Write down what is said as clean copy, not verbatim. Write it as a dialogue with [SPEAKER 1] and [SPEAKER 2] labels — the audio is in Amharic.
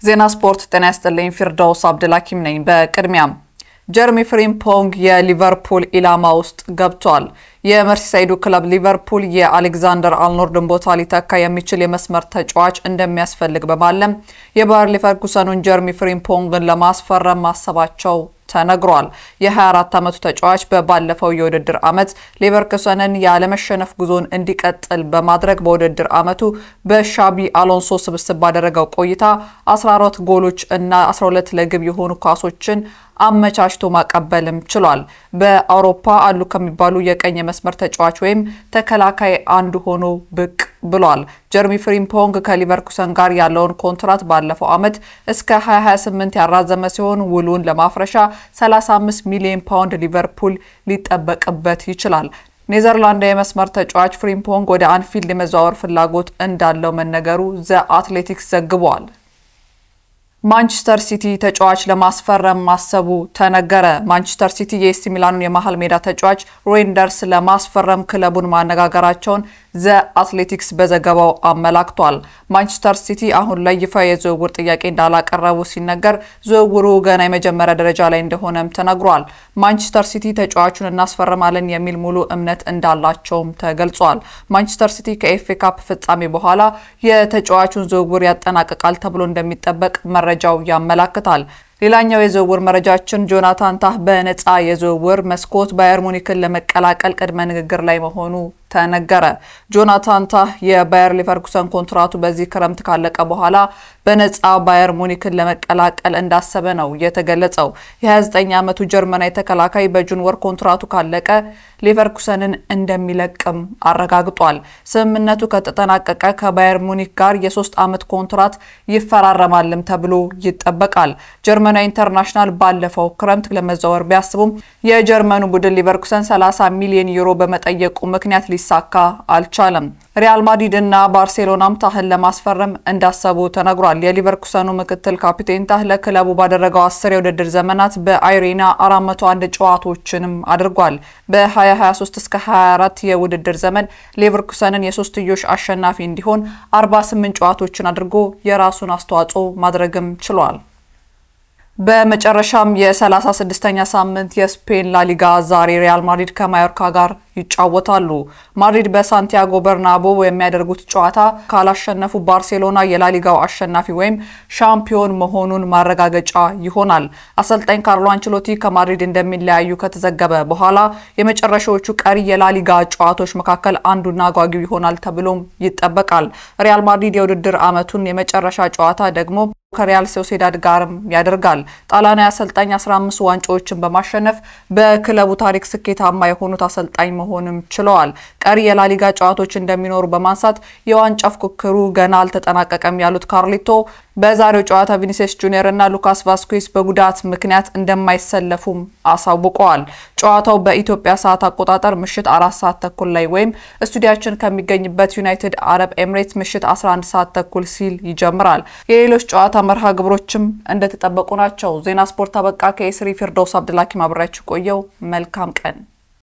[SPEAKER 1] ዜና ስፖርት ጤና ይስጥልኝ ፊርዳውስ አብዱልሐኪም ነኝ። በቅድሚያም ጀርሚ ፍሪምፖንግ የሊቨርፑል ኢላማ ውስጥ ገብቷል። የመርሲሳይዱ ክለብ ሊቨርፑል የአሌክዛንደር አርኖልድን ቦታ ሊተካ የሚችል የመስመር ተጫዋች እንደሚያስፈልግ በማለም የባየር ሌቨርኩሰኑን ጀርሚ ፍሪምፖንግን ለማስፈረም ማሰባቸው ተነግሯል። የ24 ዓመቱ ተጫዋች በባለፈው የውድድር ዓመት ሌቨርኩሰንን ያለመሸነፍ ጉዞን እንዲቀጥል በማድረግ በውድድር ዓመቱ በሻቢ አሎንሶ ስብስብ ባደረገው ቆይታ 14 ጎሎች እና 12 ለግብ የሆኑ ኳሶችን አመቻችቶ ማቀበልም ችሏል። በአውሮፓ አሉ ከሚባሉ የቀኝ መስመር ተጫዋች ወይም ተከላካይ አንዱ ሆኖ ብቅ ብሏል። ጀርሚ ፍሪምፖንግ ከሊቨርኩሰን ጋር ያለውን ኮንትራት ባለፈው ዓመት እስከ 2028 ያራዘመ ሲሆን ውሉን ለማፍረሻ 35 ሚሊዮን ፓውንድ ሊቨርፑል ሊጠበቅበት ይችላል። ኔዘርላንዳዊ መስመር ተጫዋች ፍሪምፖንግ ወደ አንፊልድ የመዘዋወር ፍላጎት እንዳለው መነገሩ ዘ አትሌቲክስ ዘግቧል። ማንቸስተር ሲቲ ተጫዋች ለማስፈረም ማሰቡ ተነገረ። ማንቸስተር ሲቲ የኤሲ ሚላኑን የመሃል ሜዳ ተጫዋች ሬንደርስ ለማስፈረም ክለቡን ማነጋገራቸውን ዘ አትሌቲክስ በዘገባው አመላክቷል። ማንቸስተር ሲቲ አሁን ላይ ይፋ የዝውውር ጥያቄ እንዳላቀረቡ ሲነገር ዝውውሩ ገና የመጀመሪያ ደረጃ ላይ እንደሆነም ተነግሯል። ማንቸስተር ሲቲ ተጫዋቹን እናስፈርማለን የሚል ሙሉ እምነት እንዳላቸውም ተገልጿል። ማንቸስተር ሲቲ ከኤፍኤ ካፕ ፍጻሜ በኋላ የተጫዋቹን ዝውውር ያጠናቅቃል ተብሎ እንደሚጠበቅ መረጃው ያመላክታል። ሌላኛው የዝውውር መረጃችን ጆናታን ታህ በነፃ የዝውውር መስኮት ባየር ሙኒክን ለመቀላቀል ቅድመ ንግግር ላይ መሆኑ ተነገረ። ጆናታን ታህ የባየር ሌቨርኩሰን ኮንትራቱ በዚህ ክረምት ካለቀ በኋላ በነፃ ባየር ሙኒክን ለመቀላቀል እንዳሰበ ነው የተገለጸው። የ29 ዓመቱ ጀርመናዊ ተከላካይ በጁን ወር ኮንትራቱ ካለቀ ሌቨርኩሰንን እንደሚለቅም አረጋግጧል። ስምምነቱ ከተጠናቀቀ ከባየር ሙኒክ ጋር የ3 ዓመት ኮንትራት ይፈራረማልም ተብሎ ይጠበቃል። ጀርመናዊ ኢንተርናሽናል ባለፈው ክረምት ለመዘዋወር ቢያስቡም የጀርመኑ ቡድን ሊቨርኩሰን 30 ሚሊዮን ዩሮ በመጠየቁ ምክንያት ሊሳካ አልቻለም። ሪያል ማድሪድ እና ባርሴሎናም ታህን ለማስፈረም እንዳሰቡ ተነግሯል። የሊቨርኩሰኑ ምክትል ካፒቴን ታህ ለክለቡ ባደረገው 10 የውድድር ዘመናት በአይሬና 401 ጨዋታዎችንም አድርጓል። በ2023 እስከ 24 የውድድር ዘመን ሌቨርኩሰንን የሶስትዮሽ አሸናፊ እንዲሆን 48 ጨዋታዎችን አድርጎ የራሱን አስተዋጽኦ ማድረግም ችሏል። በመጨረሻም የ36ኛ ሳምንት የስፔን ላሊጋ ዛሬ ሪያል ማድሪድ ከማዮርካ ጋር ይጫወታሉ። ማድሪድ በሳንቲያጎ በርናቦ የሚያደርጉት ጨዋታ ካላሸነፉ ባርሴሎና የላሊጋው አሸናፊ ወይም ሻምፒዮን መሆኑን ማረጋገጫ ይሆናል። አሰልጣኝ ካርሎ አንቸሎቲ ከማድሪድ እንደሚለያዩ ከተዘገበ በኋላ የመጨረሻዎቹ ቀሪ የላሊጋ ጨዋታዎች መካከል አንዱና አጓጊው ይሆናል ተብሎም ይጠበቃል። ሪያል ማድሪድ የውድድር ዓመቱን የመጨረሻ ጨዋታ ደግሞ ከሪያል ሶሲዳድ ጋርም ያደርጋል። ጣሊያናዊ አሰልጣኝ 15 ዋንጫዎችን በማሸነፍ በክለቡ ታሪክ ስኬታማ የሆኑት አሰልጣኝ መሆንም ችለዋል። ቀሪ የላሊጋ ጨዋታዎች እንደሚኖሩ በማንሳት የዋንጫ ፉክክሩ ገና አልተጠናቀቀም ያሉት ካርሊቶ በዛሬው ጨዋታ ቪኒሲየስ ጁኒየር እና ሉካስ ቫስኩዌዝ በጉዳት ምክንያት እንደማይሰለፉም አሳውቀዋል። ጨዋታው በኢትዮጵያ ሰዓት አቆጣጠር ምሽት 4 ሰዓት ተኩል ላይ ወይም ስቱዲያችን ከሚገኝበት ዩናይትድ አረብ ኤሚሬትስ ምሽት 11 ሰዓት ተኩል ሲል ይጀምራል። የሌሎች ጨዋታ መርሃ ግብሮችም እንደተጠበቁ ናቸው። ዜና ስፖርት አበቃ። ከኤስሪ ፊርዳውስ አብዱልሐኪም አብራችሁ ቆየው። መልካም ቀን።